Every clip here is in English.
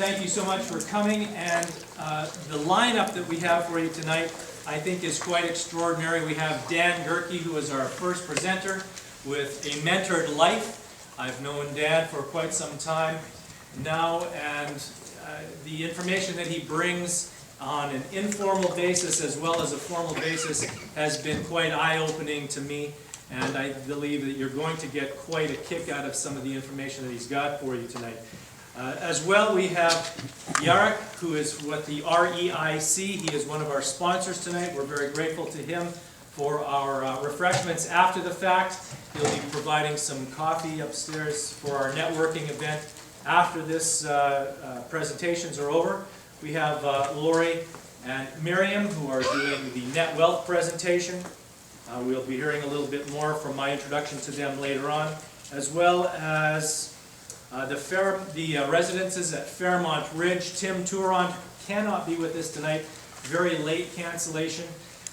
Thank you so much for coming, and the lineup that we have for you tonight I think is quite extraordinary. We have Dan Gerke, who is our first presenter, with A Mentored Life. I've known Dan for quite some time now, and the information that he brings on an informal basis as well as a formal basis has been quite eye-opening to me, and I believe that you're going to get quite a kick out of some of the information that he's got for you tonight. As well, we have Jarek, who is with the REIC. He is one of our sponsors tonight. We're very grateful to him for our refreshments after the fact. He'll be providing some coffee upstairs for our networking event after this presentations are over. We have Lori and Miriam, who are doing the net wealth presentation. We'll be hearing a little bit more from my introduction to them later on, as well as the residences at Fairmont Ridge. Tim Touron cannot be with us tonight, very late cancellation,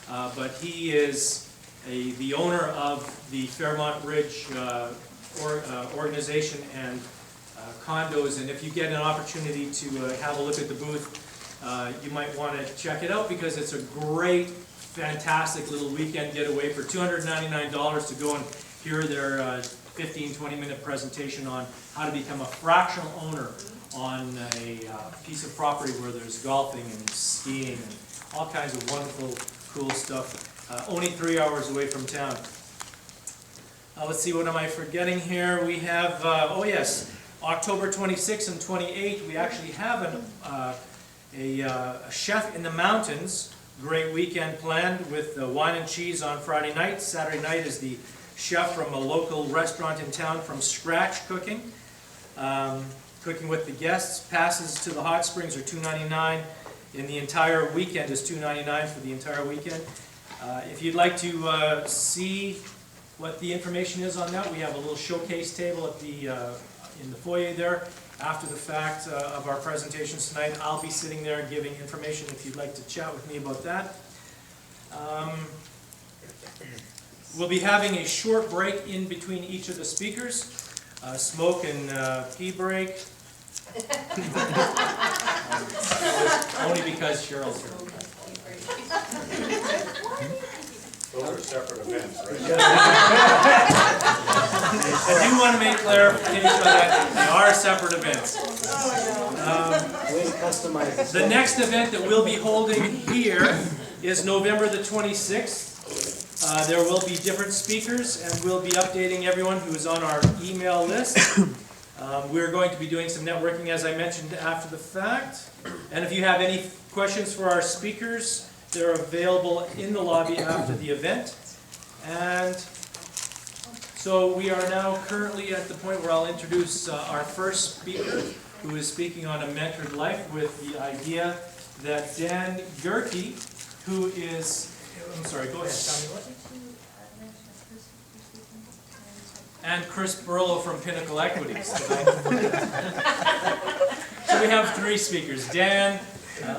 but he is the owner of the Fairmont Ridge organization and condos, and if you get an opportunity to have a look at the booth, you might want to check it out, because it's a great, fantastic little weekend getaway for $299 to go and hear their 15-20 minute presentation on how to become a fractional owner on a piece of property where there's golfing and skiing and all kinds of wonderful, cool stuff. Only 3 hours away from town. Let's see, what am I forgetting here? We have, oh yes, October 26th and 28th, we actually have a Chef in the Mountains great weekend planned with wine and cheese on Friday night. Saturday night is the chef from a local restaurant in town from scratch cooking. Cooking with the guests. Passes to the hot springs are $2.99. In the entire weekend is $2.99 for the entire weekend. If you'd like to see what the information is on that, we have a little showcase table at the in the foyer there. After the fact of our presentations tonight, I'll be sitting there and giving information if you'd like to chat with me about that. We'll be having a short break in between each of the speakers. Smoke and pee break. Only because Cheryl's here. Those are separate events, right? I do want to make clarification that they are separate events. The next event that we'll be holding here is November the 26th. There will be different speakers, and we'll be updating everyone who is on our email list. We're going to be doing some networking, as I mentioned, after the fact. And if you have any questions for our speakers, they're available in the lobby after the event. And so we are now currently at the point where I'll introduce our first speaker, who is speaking on A Mentored Life with the idea that Dan Gerke, who is, I'm sorry, go ahead, tell me what? And Chris Burlow from Pinnacle Equities. So we have three speakers, Dan,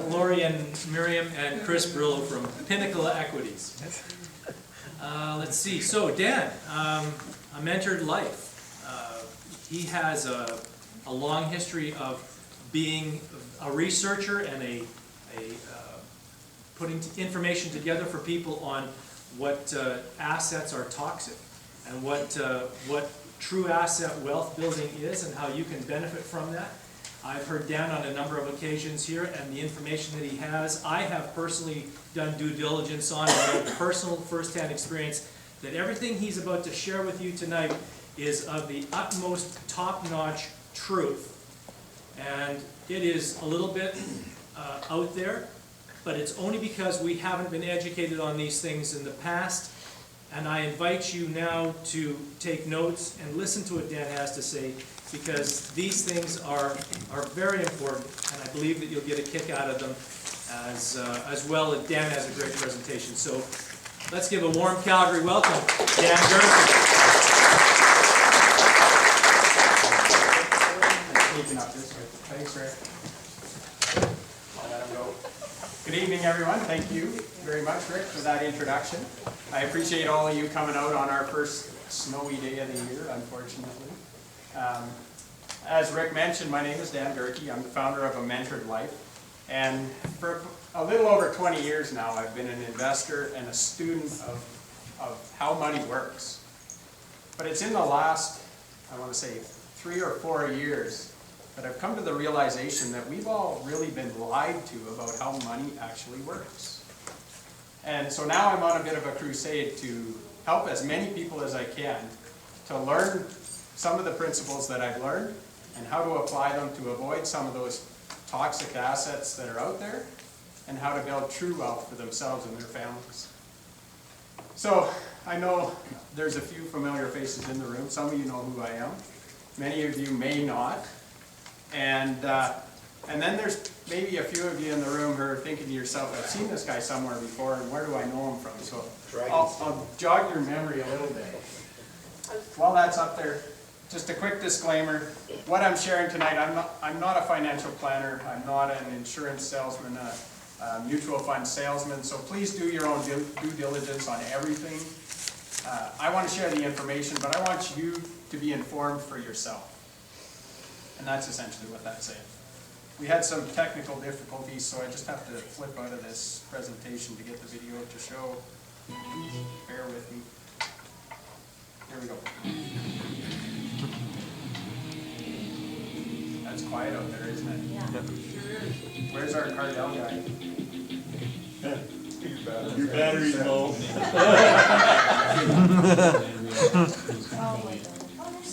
Lori and Miriam, and Chris Burlow from Pinnacle Equities. Let's see, so Dan, A Mentored Life. He has a long history of being a researcher and putting information together for people on what assets are toxic and what true asset wealth building is and how you can benefit from that. I've heard Dan on a number of occasions here, and the information that he has, I have personally done due diligence on, and have personal first-hand experience that everything he's about to share with you tonight is of the utmost top-notch truth. And it is a little bit out there, but it's only because we haven't been educated on these things in the past. And I invite you now to take notes and listen to what Dan has to say, because these things are very important, and I believe that you'll get a kick out of them as well. Dan has a great presentation. So let's give a warm Calgary welcome, Dan Gerke. Thanks, Rick. I'll let him go. Good evening, everyone. Thank you very much, Rick, for that introduction. I appreciate all of you coming out on our first snowy day of the year, unfortunately. As Rick mentioned, my name is Dan Gerke. I'm the founder of A Mentored Life. And for a little over 20 years now, I've been an investor and a student of how money works. But it's in the last, I want to say, 3 or 4 years that I've come to the realization that we've all really been lied to about how money actually works. And so now I'm on a bit of a crusade to help as many people as I can to learn some of the principles that I've learned and how to apply them to avoid some of those toxic assets that are out there, and how to build true wealth for themselves and their families. So I know there's a few familiar faces in the room. Some of you know who I am. Many of you may not. And then there's maybe a few of you in the room who are thinking to yourself, I've seen this guy somewhere before, and where do I know him from? So I'll jog your memory a little bit. While that's up there, just a quick disclaimer. What I'm sharing tonight, I'm not a financial planner. I'm not an insurance salesman, a mutual fund salesman. So please do your own due diligence on everything. I want to share the information, but I want you to be informed for yourself. And that's essentially what that's saying. We had some technical difficulties, so I just have to flip out of this presentation to get the video to show. Bear with me. Here we go. That's quiet out there, isn't it? Yeah, sure is. Where's our Cardell guy? Your battery's low.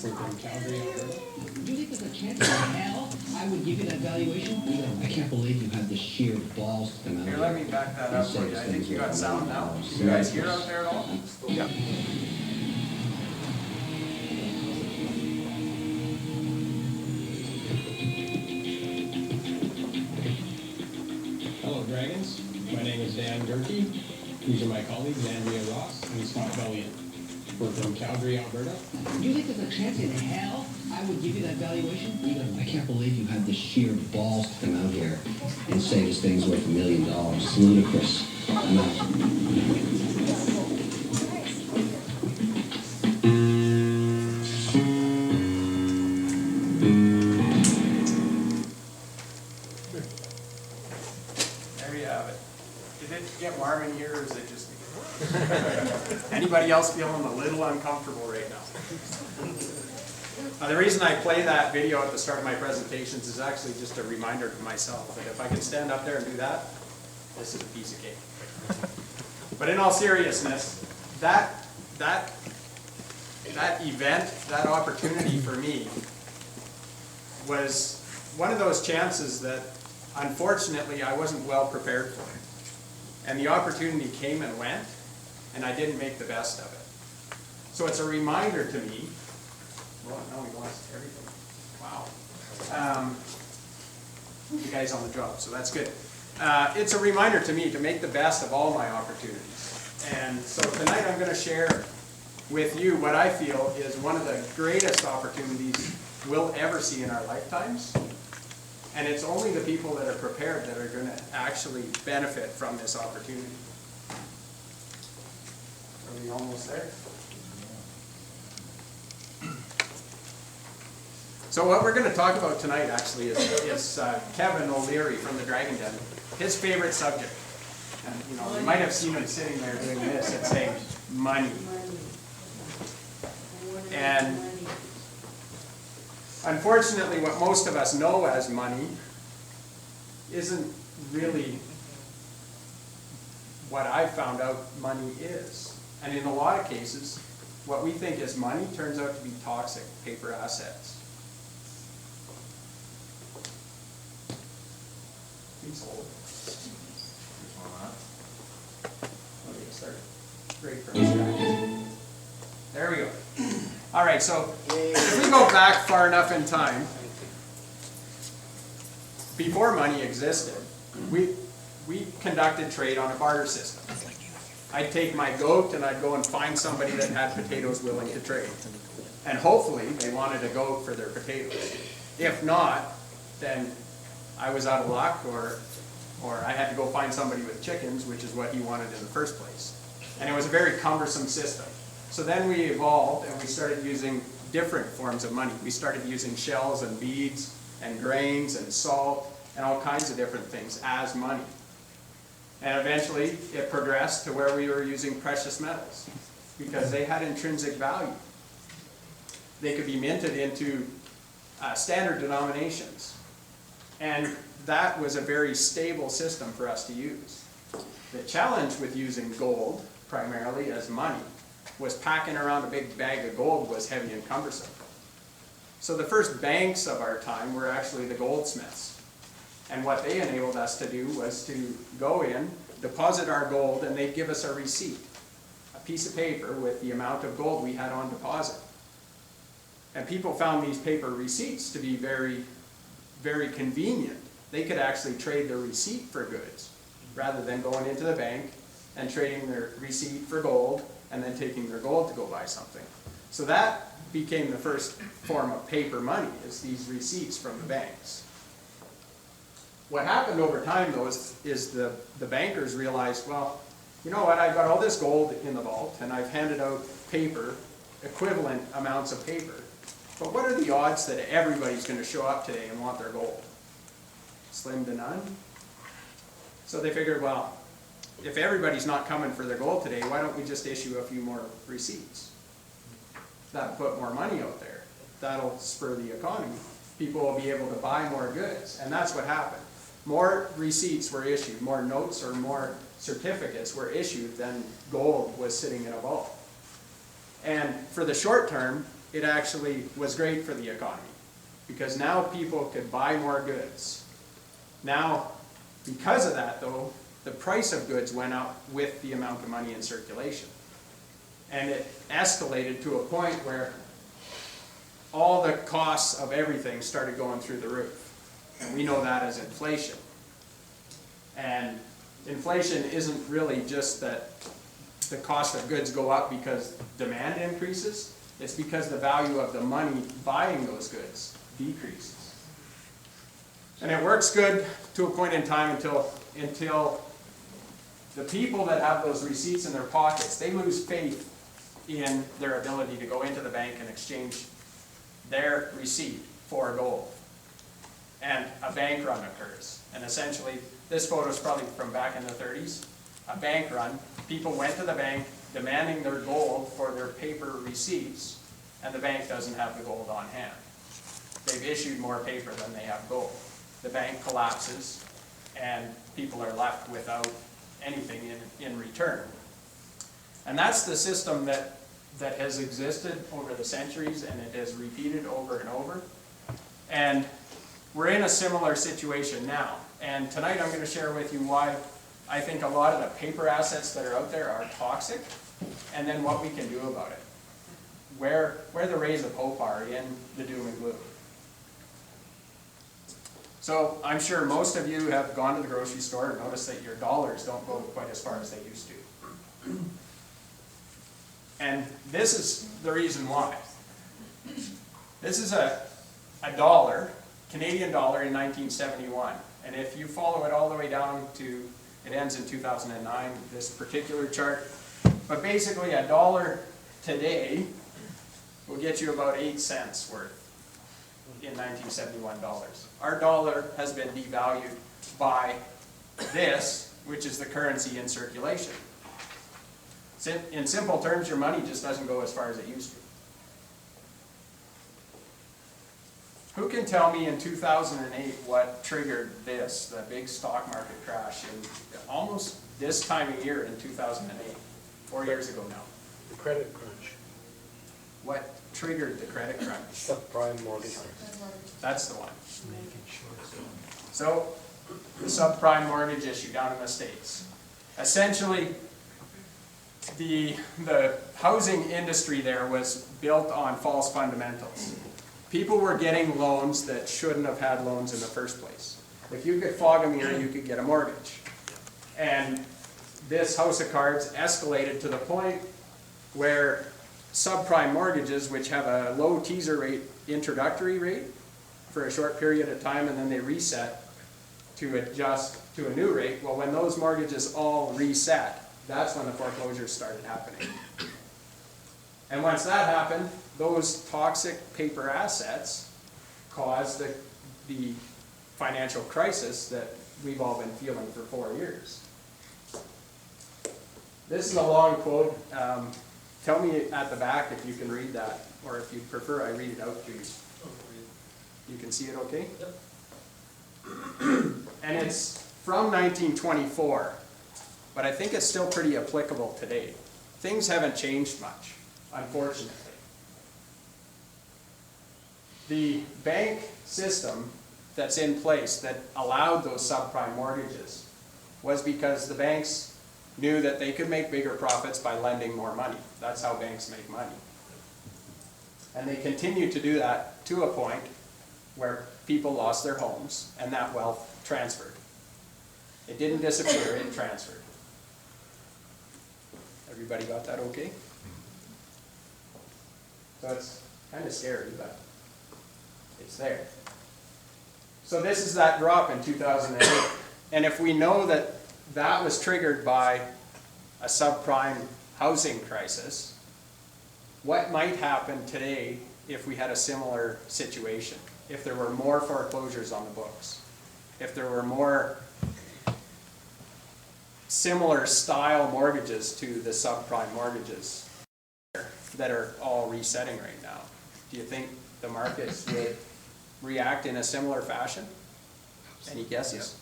From Calgary, Alberta. Do you think there's a chance in hell I would give you that valuation? I can't believe you had the sheer balls to come out Here, let me back that up for you. I think you got sound now. You guys hear out there at all? Yeah. Hello, Dragons. My name is Dan Gerke. These are my colleagues, Andrea Ross and Scott Bellion. We're from Calgary, Alberta. Do you think there's a chance in hell I would give you that valuation? I can't believe you had the sheer balls to come out here and say this thing's worth $1 million. It's ludicrous. There you have it. Did it get warm in here, or is it just me? Anybody else feeling a little uncomfortable right now? The reason I play that video at the start of my presentations is actually just a reminder to myself that if I could stand up there and do that, this is a piece of cake. But in all seriousness, that event, that opportunity for me was one of those chances that unfortunately I wasn't well prepared for. And the opportunity came and went, and I didn't make the best of it. So it's a reminder to me. Well, now we lost everything. Wow. You guys on the job, so that's good. It's a reminder to me to make the best of all my opportunities. And so tonight I'm going to share with you what I feel is one of the greatest opportunities we'll ever see in our lifetimes. And it's only the people that are prepared that are going to actually benefit from this opportunity. Are we almost there? So what we're going to talk about tonight actually is Kevin O'Leary from the Dragon Den. His favorite subject. And you know, you might have seen him sitting there doing this and saying, money. And unfortunately, what most of us know as money isn't really what I've found out money is. And in a lot of cases, what we think is money turns out to be toxic paper assets. Please hold. Let me start straight from scratch. There we go. All right, so if we go back far enough in time, before money existed, we conducted trade on a barter system. I'd take my goat and I'd go and find somebody that had potatoes willing to trade. And hopefully they wanted a goat for their potatoes. If not, then I was out of luck, or I had to go find somebody with chickens, which is what he wanted in the first place. And it was a very cumbersome system. So then we evolved and we started using different forms of money. We started using shells and beads and grains and salt and all kinds of different things as money. And eventually it progressed to where we were using precious metals because they had intrinsic value. They could be minted into standard denominations. And that was a very stable system for us to use. The challenge with using gold, primarily as money, was packing around a big bag of gold was heavy and cumbersome. So the first banks of our time were actually the goldsmiths. And what they enabled us to do was to go in, deposit our gold, and they'd give us a receipt, a piece of paper with the amount of gold we had on deposit. And people found these paper receipts to be very, very convenient. They could actually trade their receipt for goods rather than going into the bank and trading their receipt for gold and then taking their gold to go buy something. So that became the first form of paper money, is these receipts from the banks. What happened over time, though, is the bankers realized, well, you know what, I've got all this gold in the vault, and I've handed out paper, equivalent amounts of paper, but what are the odds that everybody's going to show up today and want their gold? Slim to none. So they figured, well, if everybody's not coming for their gold today, why don't we just issue a few more receipts? That'll put more money out there. That'll spur the economy. People will be able to buy more goods, and that's what happened. More receipts were issued, more notes or more certificates were issued than gold was sitting in a vault. And for the short term, it actually was great for the economy because now people could buy more goods. Now, because of that though, the price of goods went up with the amount of money in circulation. And it escalated to a point where all the costs of everything started going through the roof. And we know that as inflation. And inflation isn't really just that the cost of goods go up because demand increases. It's because the value of the money buying those goods decreases. And it works good to a point in time until the people that have those receipts in their pockets, they lose faith in their ability to go into the bank and exchange their receipt for gold. And a bank run occurs. And essentially, this photo is probably from back in the 30s. A bank run. People went to the bank demanding their gold for their paper receipts, and the bank doesn't have the gold on hand. They've issued more paper than they have gold. The bank collapses, and people are left without anything in return. And that's the system that has existed over the centuries, and it has repeated over and over. And we're in a similar situation now. And tonight I'm going to share with you why I think a lot of the paper assets that are out there are toxic, and then what we can do about it. Where the rays of hope are in the doom and gloom. So I'm sure most of you have gone to the grocery store and noticed that your dollars don't go quite as far as they used to. And this is the reason why. This is a dollar, Canadian dollar in 1971. And if you follow it all the way down to, it ends in 2009, this particular chart. But basically a dollar today will get you about 8 cents worth in 1971 dollars. Our dollar has been devalued by this, which is the currency in circulation. In simple terms, your money just doesn't go as far as it used to. Who can tell me in 2008 what triggered this, the big stock market crash in almost this time of year in 2008, 4 years ago now? The credit crunch. What triggered the credit crunch? Subprime mortgage. That's the one. So, the subprime mortgage issue down in the States. Essentially, the housing industry there was built on false fundamentals. People were getting loans that shouldn't have had loans in the first place. If you could fog a mirror, you could get a mortgage. And this house of cards escalated to the point where subprime mortgages, which have a low teaser rate, introductory rate, for a short period of time, and then they reset to adjust to a new rate. Well, when those mortgages all reset, that's when the foreclosures started happening. And once that happened, those toxic paper assets caused the financial crisis that we've all been feeling for 4 years. This is a long quote. Tell me at the back if you can read that, or if you prefer I read it out to you. You can see it okay? Yep. And it's from 1924, but I think it's still pretty applicable today. Things haven't changed much, unfortunately. The bank system that's in place that allowed those subprime mortgages was because the banks knew that they could make bigger profits by lending more money. That's how banks make money. And they continued to do that to a point where people lost their homes and that wealth transferred. It didn't disappear, it transferred. Everybody got that okay? So it's kind of scary, but it's there. So this is that drop in 2008. And if we know that that was triggered by a subprime housing crisis, what might happen today if we had a similar situation? If there were more foreclosures on the books? If there were more similar style mortgages to the subprime mortgages that are all resetting right now? Do you think the markets would react in a similar fashion? Any guesses?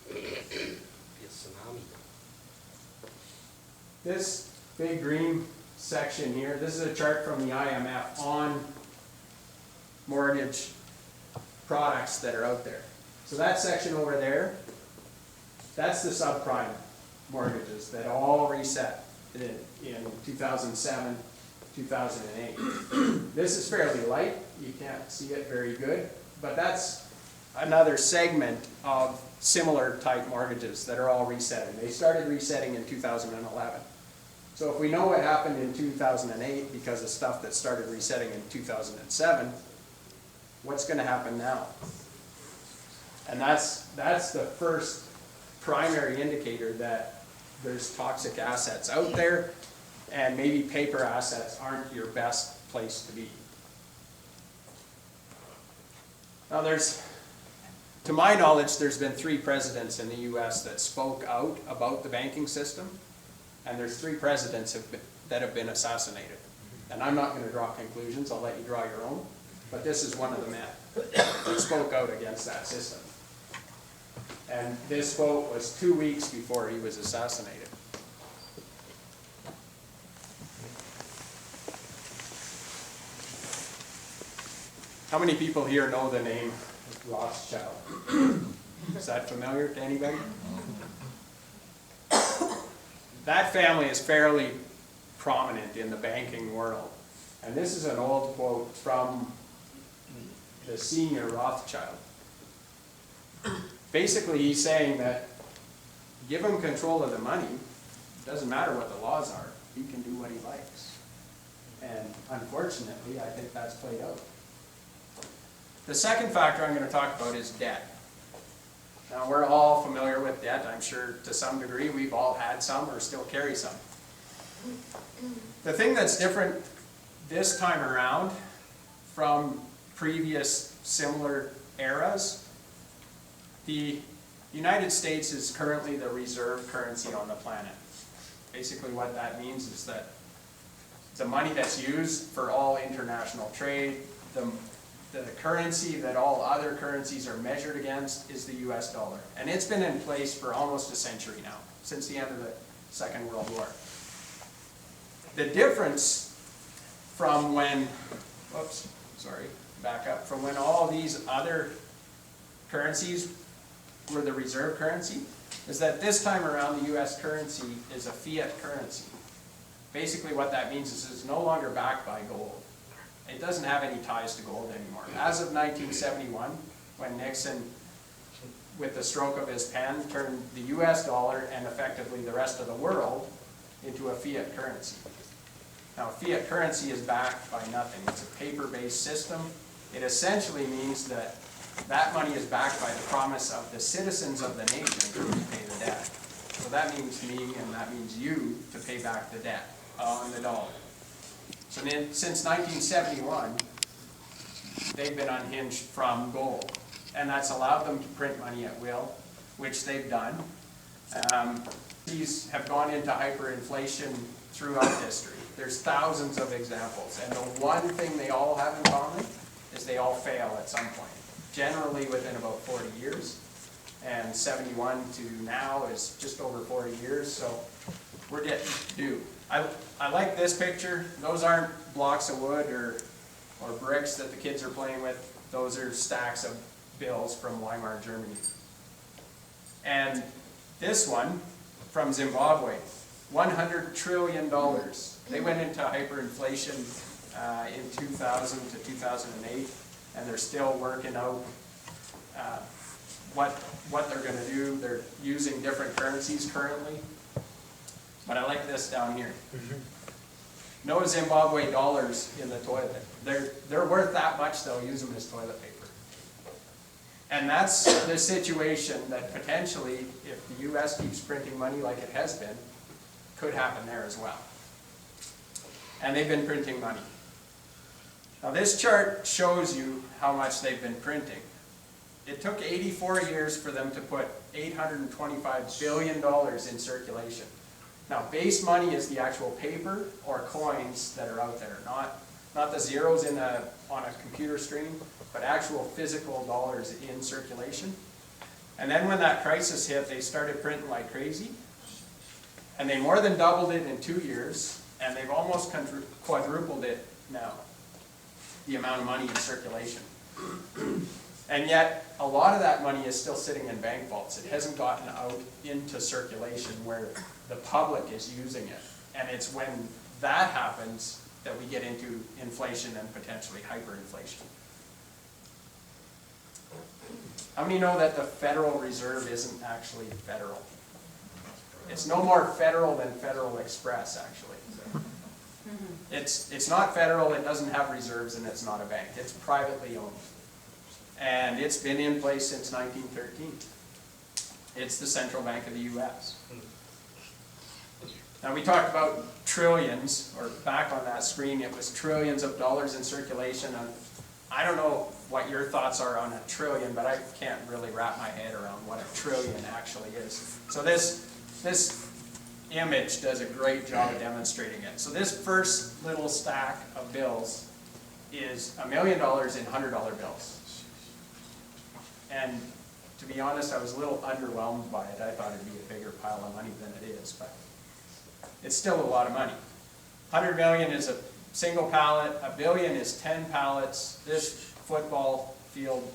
Be a tsunami. This big green section here, this is a chart from the IMF on mortgage products that are out there. So that section over there, that's the subprime mortgages that all reset in 2007, 2008. This is fairly light, you can't see it very good, but that's another segment of similar type mortgages that are all resetting. They started resetting in 2011. So if we know what happened in 2008 because of stuff that started resetting in 2007, what's going to happen now? And that's the first primary indicator that there's toxic assets out there, and maybe paper assets aren't your best place to be. Now to my knowledge, there's been 3 presidents in the US that spoke out about the banking system, and there's 3 presidents that have been assassinated. And I'm not going to draw conclusions, I'll let you draw your own, but this is one of the men that spoke out against that system. And this quote was 2 weeks before he was assassinated. How many people here know the name Rothschild? Is that familiar to anybody? That family is fairly prominent in the banking world. And this is an old quote from the senior Rothschild. Basically, he's saying that give him control of the money, it doesn't matter what the laws are, he can do what he likes. And unfortunately, I think that's played out. The second factor I'm going to talk about is debt. Now, we're all familiar with debt. I'm sure to some degree we've all had some or still carry some. The thing that's different this time around from previous similar eras, the United States is currently the reserve currency on the planet. Basically what that means is that the money that's used for all international trade, the currency that all other currencies are measured against is the US dollar. And it's been in place for almost a century now, since the end of the Second World War. The difference from when, from when all these other currencies were the reserve currency, is that this time around the US currency is a fiat currency. Basically what that means is it's no longer backed by gold. It doesn't have any ties to gold anymore. As of 1971, when Nixon, with the stroke of his pen, turned the US dollar and effectively the rest of the world into a fiat currency. Now, fiat currency is backed by nothing. It's a paper-based system. It essentially means that that money is backed by the promise of the citizens of the nation to repay the debt. So that means me and that means you to pay back the debt on the dollar. So since 1971, they've been unhinged from gold. And that's allowed them to print money at will, which they've done. These have gone into hyperinflation throughout history. There's thousands of examples. And the one thing they all have in common is they all fail at some point. Generally within about 40 years. And 71 to now is just over 40 years, so we're getting due. I like this picture. Those aren't blocks of wood or bricks that the kids are playing with. Those are stacks of bills from Weimar, Germany. And this one from Zimbabwe, $100 trillion. They went into hyperinflation in 2000 to 2008, and they're still working out what they're going to do. They're using different currencies currently. But I like this down here. No Zimbabwe dollars in the toilet. They're worth that much, they'll use them as toilet paper. And that's the situation that potentially, if the US keeps printing money like it has been, could happen there as well. And they've been printing money. Now this chart shows you how much they've been printing. It took 84 years for them to put $825 billion in circulation. Now, base money is the actual paper or coins that are out there, not the zeros on a computer screen, but actual physical dollars in circulation. And then when that crisis hit, they started printing like crazy. And they more than doubled it in 2 years, and they've almost quadrupled it now, the amount of money in circulation. And yet, a lot of that money is still sitting in bank vaults. It hasn't gotten out into circulation where the public is using it. And it's when that happens that we get into inflation and potentially hyperinflation. How many know that the Federal Reserve isn't actually federal? It's no more federal than Federal Express, actually. It's not federal, it doesn't have reserves, and it's not a bank. It's privately owned. And it's been in place since 1913. It's the central bank of the US. Now we talked about trillions, or back on that screen it was trillions of dollars in circulation. And I don't know what your thoughts are on a trillion, but I can't really wrap my head around what a trillion actually is. So this image does a great job of demonstrating it. So this first little stack of bills is $1 million in $100 bills. And to be honest, I was a little underwhelmed by it. I thought it'd be a bigger pile of money than it is, but it's still a lot of money. 100 million is a single pallet, $1 billion is 10 pallets. This football field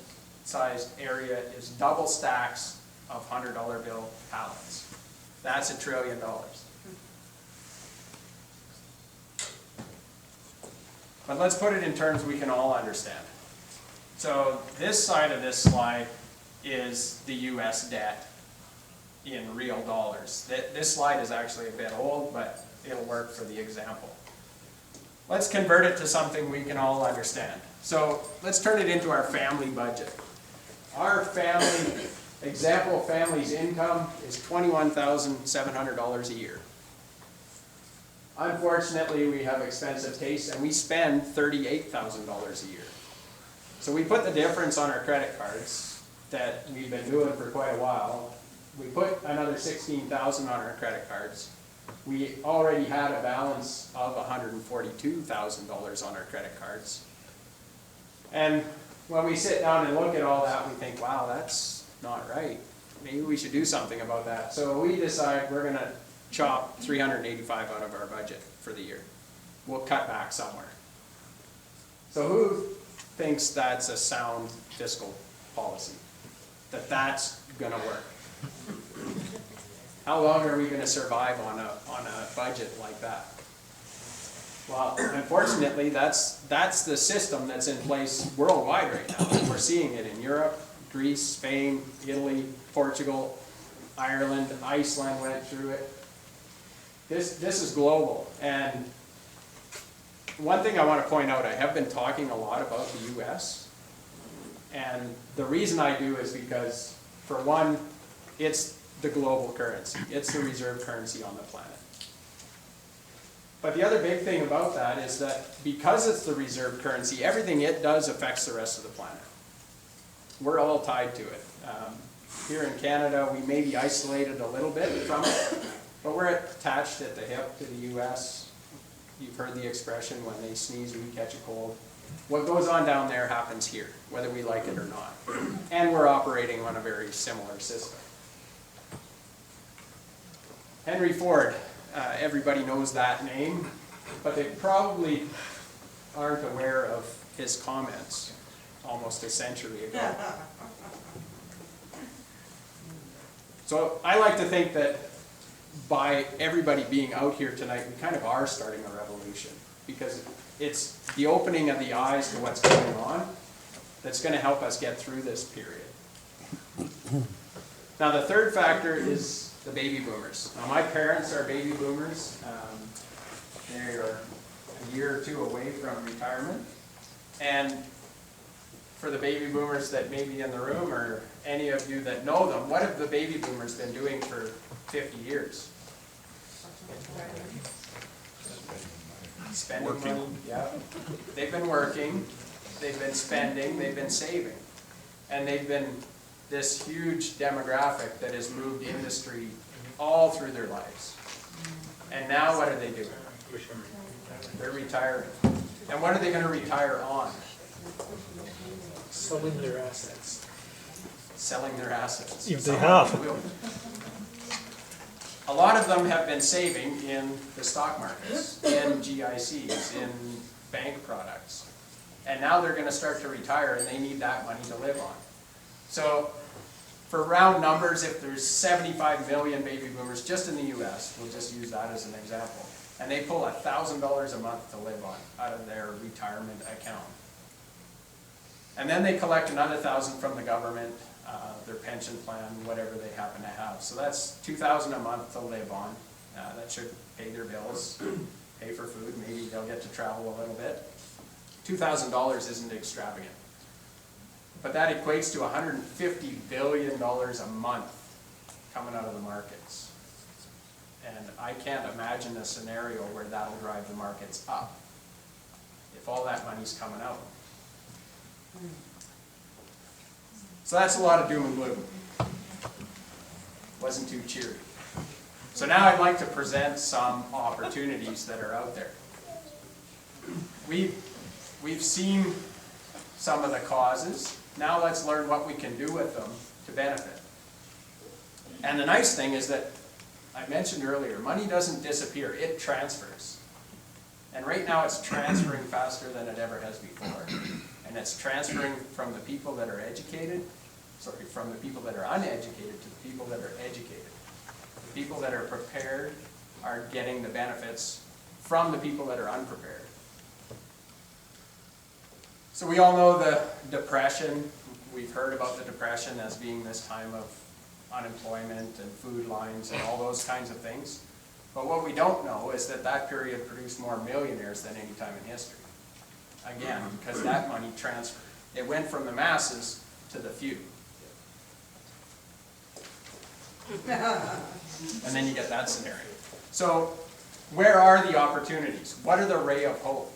sized area is double stacks of $100 bill pallets. That's $1 trillion. But let's put it in terms we can all understand. So this side of this slide is the US debt in real dollars. This slide is actually a bit old, but it'll work for the example. Let's convert it to something we can all understand. So let's turn it into our family budget. Our example family's income is $21,700 a year. Unfortunately, we have expensive tastes and we spend $38,000 a year. So we put the difference on our credit cards that we've been doing for quite a while. We put another $16,000 on our credit cards. We already had a balance of $142,000 on our credit cards. And when we sit down and look at all that, we think, wow, that's not right. Maybe we should do something about that. So we decide we're going to chop $385 out of our budget for the year. We'll cut back somewhere. So who thinks that's a sound fiscal policy? That's going to work? How long are we going to survive on a budget like that? Well, unfortunately, that's the system that's in place worldwide right now. We're seeing it in Europe, Greece, Spain, Italy, Portugal, Ireland, Iceland went through it. This is global. And one thing I want to point out, I have been talking a lot about the US. And the reason I do is because, for one, it's the global currency. It's the reserve currency on the planet. But the other big thing about that is that because it's the reserve currency, everything it does affects the rest of the planet. We're all tied to it. Here in Canada, we may be isolated a little bit from it, but we're attached at the hip to the US. You've heard the expression, when they sneeze, we catch a cold. What goes on down there happens here, whether we like it or not. And we're operating on a very similar system. Henry Ford, everybody knows that name, but they probably aren't aware of his comments almost a century ago. So I like to think that by everybody being out here tonight, we kind of are starting a revolution, because it's the opening of the eyes to what's going on that's going to help us get through this period. Now the third factor is the baby boomers. Now my parents are baby boomers. They are a year or two away from retirement. And for the baby boomers that may be in the room, or any of you that know them, what have the baby boomers been doing for 50 years? Spending money, yeah. They've been working, they've been spending, they've been saving. And they've been this huge demographic that has moved industry all through their lives. And now what are they doing? They're retiring. And what are they going to retire on? Selling their assets. Selling their assets. If they Some have. of them will. A lot of them have been saving in the stock markets, in GICs, in bank products. And now they're going to start to retire, and they need that money to live on. So for round numbers, if there's 75 million baby boomers just in the US, we'll just use that as an example, and they pull $1,000 a month to live on out of their retirement account. And then they collect another $1,000 from the government, their pension plan, whatever they happen to have. So that's $2,000 a month to live on. That should pay their bills, pay for food, maybe they'll get to travel a little bit. $2,000 isn't extravagant. But that equates to $150 billion a month coming out of the markets. And I can't imagine a scenario where that'll drive the markets up, if all that money's coming out. So that's a lot of doom and gloom. Wasn't too cheery. So now I'd like to present some opportunities that are out there. We've seen some of the causes. Now let's learn what we can do with them to benefit. And the nice thing is that, I mentioned earlier, money doesn't disappear, it transfers. And right now it's transferring faster than it ever has before. And it's transferring from the people that are educated, from the people that are uneducated to the people that are educated. The people that are prepared are getting the benefits from the people that are unprepared. So we all know the Depression. We've heard about the Depression as being this time of unemployment and food lines and all those kinds of things. But what we don't know is that that period produced more millionaires than any time in history. Again, because that money transferred. It went from the masses to the few. And then you get that scenario. So where are the opportunities? What are the ray of hope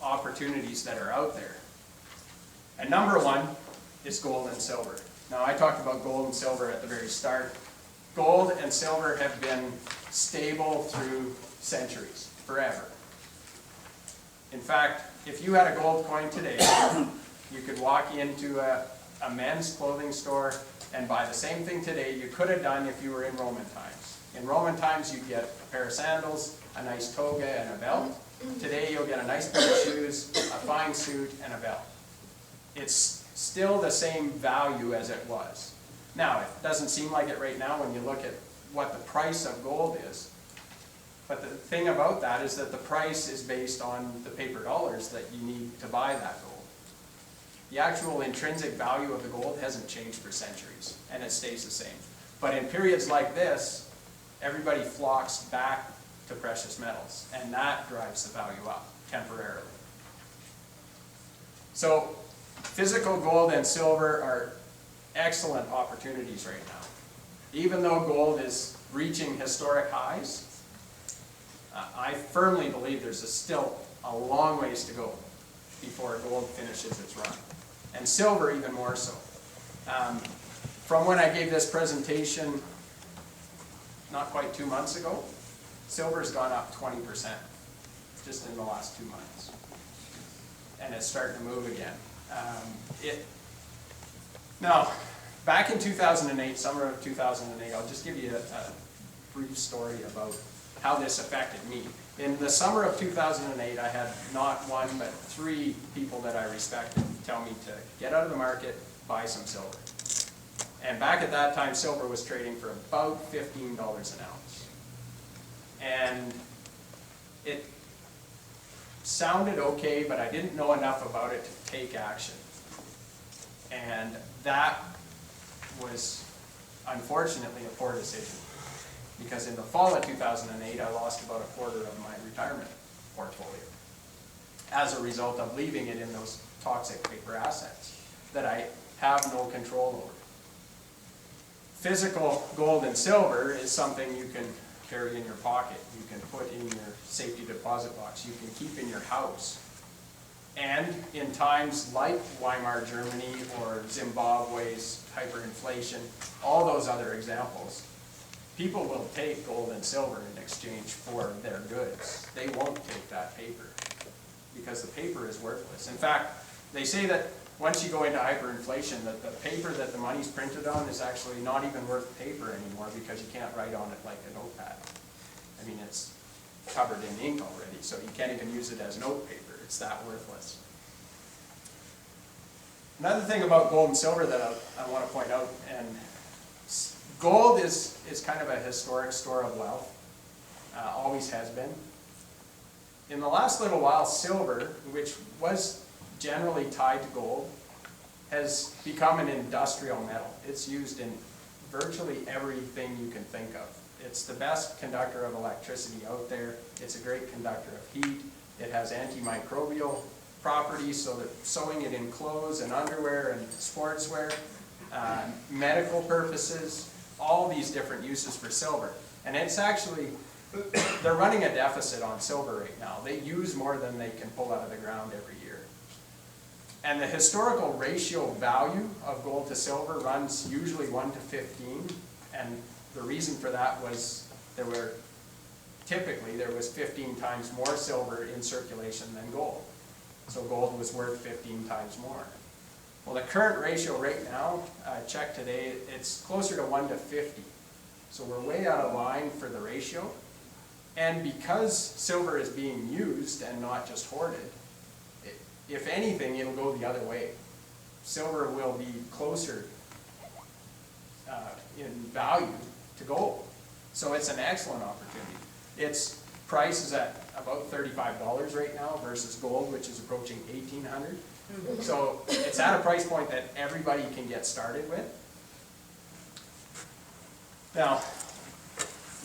opportunities that are out there? And number one is gold and silver. Now I talked about gold and silver at the very start. Gold and silver have been stable through centuries, forever. In fact, if you had a gold coin today, you could walk into a men's clothing store and buy the same thing today you could have done if you were in Roman times. In Roman times, you'd get a pair of sandals, a nice toga, and a belt. Today, you'll get a nice pair of shoes, a fine suit, and a belt. It's still the same value as it was. Now, it doesn't seem like it right now when you look at what the price of gold is. But the thing about that is that the price is based on the paper dollars that you need to buy that gold. The actual intrinsic value of the gold hasn't changed for centuries, and it stays the same. But in periods like this, everybody flocks back to precious metals, and that drives the value up temporarily. So physical gold and silver are excellent opportunities right now. Even though gold is reaching historic highs, I firmly believe there's still a long ways to go before gold finishes its run, and silver even more so. From when I gave this presentation not quite 2 months ago, silver's gone up 20% just in the last 2 months, and it's starting to move again. Now, back in 2008, summer of 2008, I'll just give you a brief story about how this affected me. In the summer of 2008, I had not one, but 3 people that I respected tell me to get out of the market, buy some silver. And back at that time, silver was trading for about $15 an ounce. And it sounded okay, but I didn't know enough about it to take action. And that was, unfortunately, a poor decision. Because in the fall of 2008, I lost about a quarter of my retirement portfolio as a result of leaving it in those toxic paper assets that I have no control over. Physical gold and silver is something you can carry in your pocket, you can put in your safety deposit box, you can keep in your house. And in times like Weimar Germany or Zimbabwe's hyperinflation, all those other examples, people will take gold and silver in exchange for their goods. They won't take that paper because the paper is worthless. In fact, they say that once you go into hyperinflation, that the paper that the money's printed on is actually not even worth paper anymore because you can't write on it like a notepad. I mean, it's covered in ink already, so you can't even use it as note paper. It's that worthless. Another thing about gold and silver that I want to point out, and gold is kind of a historic store of wealth, always has been. In the last little while, silver, which was generally tied to gold, has become an industrial metal. It's used in virtually everything you can think of. It's the best conductor of electricity out there. It's a great conductor of heat. It has antimicrobial properties, so that sewing it in clothes and underwear and sportswear, medical purposes, all these different uses for silver. And it's actually, they're running a deficit on silver right now. They use more than they can pull out of the ground every year. And the historical ratio value of gold to silver runs usually 1 to 15. And the reason for that was there was 15 times more silver in circulation than gold. So gold was worth 15 times more. Well, the current ratio right now, I checked today, it's closer to 1 to 50. So we're way out of line for the ratio. And because silver is being used and not just hoarded, if anything, it'll go the other way. Silver will be closer in value to gold. So it's an excellent opportunity. Its price is at about $35 right now versus gold, which is approaching $1,800. So it's at a price point that everybody can get started with. Now,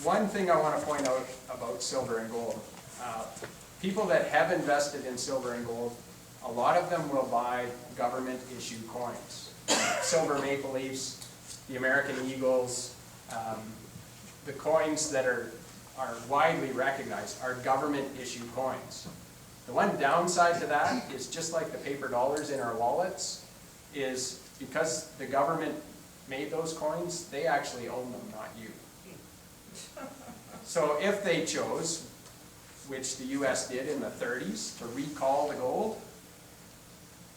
one thing I want to point out about silver and gold, people that have invested in silver and gold, a lot of them will buy government-issued coins. Silver Maple Leafs, the American Eagles, the coins that are widely recognized are government-issued coins. The one downside to that is, just like the paper dollars in our wallets, is because the government made those coins, they actually own them, not you. So if they chose, which the US did in the 30s, to recall the gold,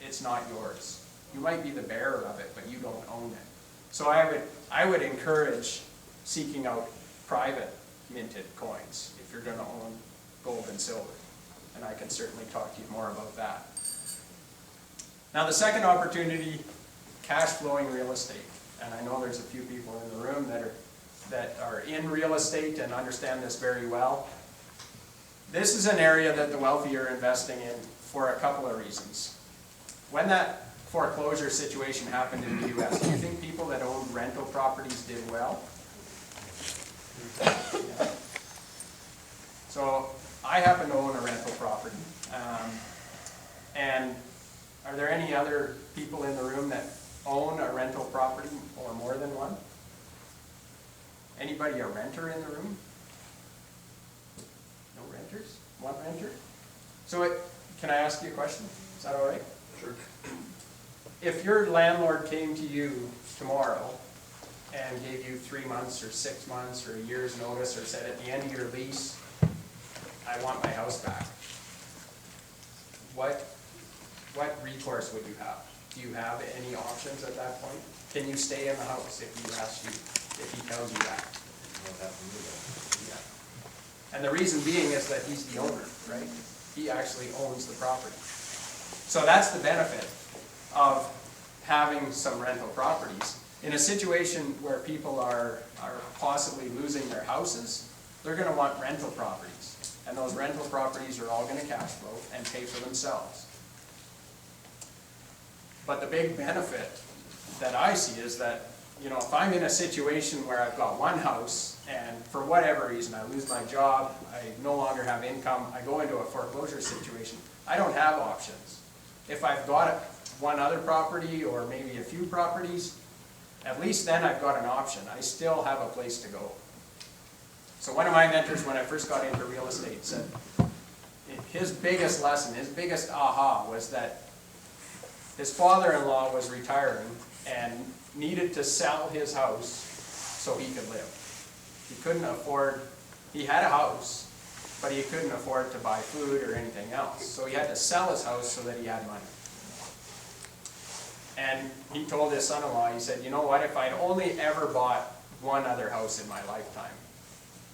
it's not yours. You might be the bearer of it, but you don't own it. So I would encourage seeking out private minted coins if you're going to own gold and silver. And I can certainly talk to you more about that. Now the second opportunity, cash flowing real estate. And I know there's a few people in the room that are in real estate and understand this very well. This is an area that the wealthy are investing in for a couple of reasons. When that foreclosure situation happened in the US, do you think people that owned rental properties did well? Yeah. So I happen to own a rental property. And are there any other people in the room that own a rental property or more than one? Anybody a renter in the room? No renters, one renter. So can I ask you a question? Is that all right? Sure. If your landlord came to you tomorrow and gave you 3 months or 6 months or a year's notice, or said at the end of your lease, I want my house back, what recourse would you have? Do you have any options at that point? Can you stay in the house if he tells you that? Yeah. And the reason being is that he's the owner, right? He actually owns the property. So that's the benefit of having some rental properties. In a situation where people are possibly losing their houses, they're gonna want rental properties. And those rental properties are all gonna cash flow and pay for themselves. But the big benefit that I see is that, you know, if I'm in a situation where I've got one house and for whatever reason I lose my job, I no longer have income, I go into a foreclosure situation, I don't have options. If I've got one other property or maybe a few properties, at least then I've got an option. I still have a place to go. So one of my mentors when I first got into real estate said his biggest lesson, his biggest aha was that his father-in-law was retiring and needed to sell his house so he could live. He couldn't afford, he had a house, but he couldn't afford to buy food or anything else. So he had to sell his house so that he had money. And he told his son-in-law, he said, you know what, if I'd only ever bought one other house in my lifetime,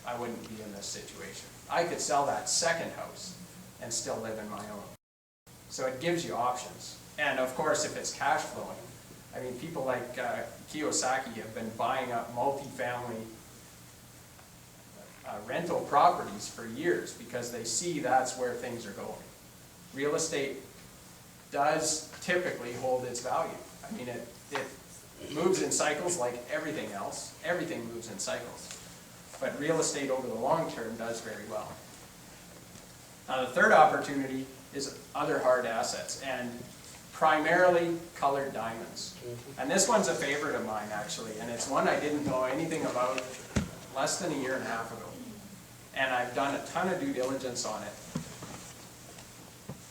I wouldn't be in this situation. I could sell that second house and still live in my own. So it gives you options. And of course, if it's cash flowing, I mean, people like Kiyosaki have been buying up multifamily rental properties for years because they see that's where things are going. Real estate does typically hold its value. I mean, it moves in cycles like everything else. Everything moves in cycles. But real estate over the long term does very well. Now the third opportunity is other hard assets, and primarily colored diamonds. And this one's a favorite of mine actually, and it's one I didn't know anything about less than a year and a half ago. And I've done a ton of due diligence on it.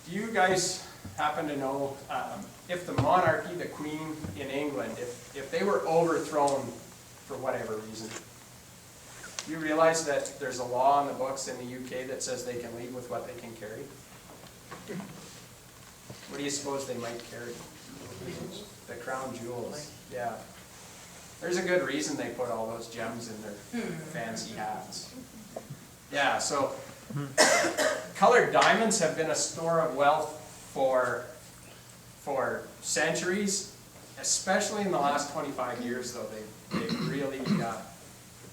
Do you guys happen to know if the monarchy, the Queen in England, if they were overthrown for whatever reason, do you realize that there's a law in the books in the UK that says they can leave with what they can carry? What do you suppose they might carry? The crown jewels. Yeah. There's a good reason they put all those gems in their fancy hats. Yeah, so colored diamonds have been a store of wealth for centuries, especially in the last 25 years though.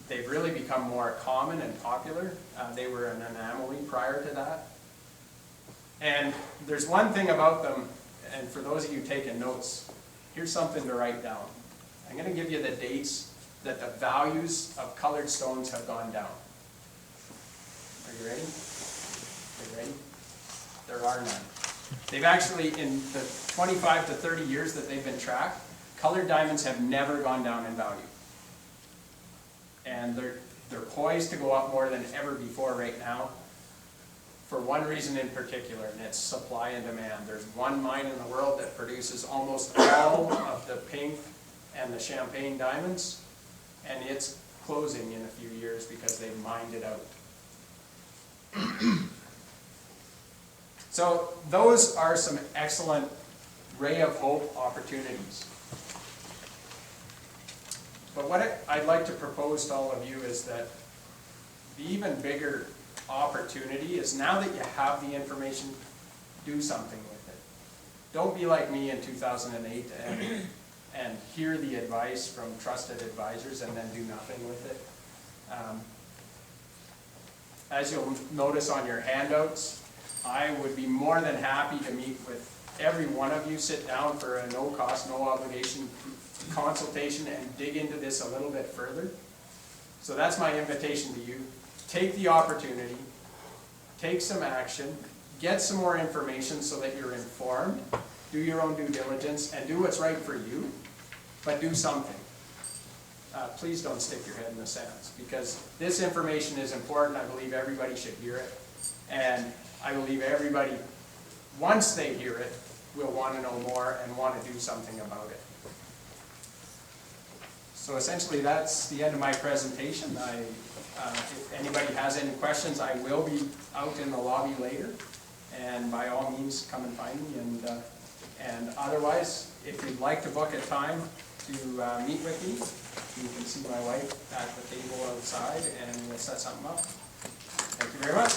They've really become more common and popular. They were an anomaly prior to that. And there's one thing about them, and for those of you taking notes, here's something to write down. I'm going to give you the dates that the values of colored stones have gone down. Are you ready? Are you ready? There are none. They've actually, in the 25 to 30 years that they've been tracked, colored diamonds have never gone down in value. And they're poised to go up more than ever before right now, for one reason in particular, and it's supply and demand. There's one mine in the world that produces almost all of the pink and the champagne diamonds, and it's closing in a few years because they've mined it out. So those are some excellent ray of hope opportunities. But what I'd like to propose to all of you is that the even bigger opportunity is, now that you have the information, do something with it. Don't be like me in 2008 and hear the advice from trusted advisors and then do nothing with it. As you'll notice on your handouts, I would be more than happy to meet with every one of you, sit down for a no cost, no obligation consultation and dig into this a little bit further. So that's my invitation to you. Take the opportunity, take some action, get some more information so that you're informed, do your own due diligence, and do what's right for you, but do something. Please don't stick your head in the sand, because this information is important. I believe everybody should hear it. And I believe everybody, once they hear it, will want to know more and want to do something about it. So essentially, that's the end of my presentation. If anybody has any questions, I will be out in the lobby later. And by all means, come and find me. And otherwise, if you'd like to book a time to meet with me, you can see my wife at the table outside, and we'll set something up. Thank you very much.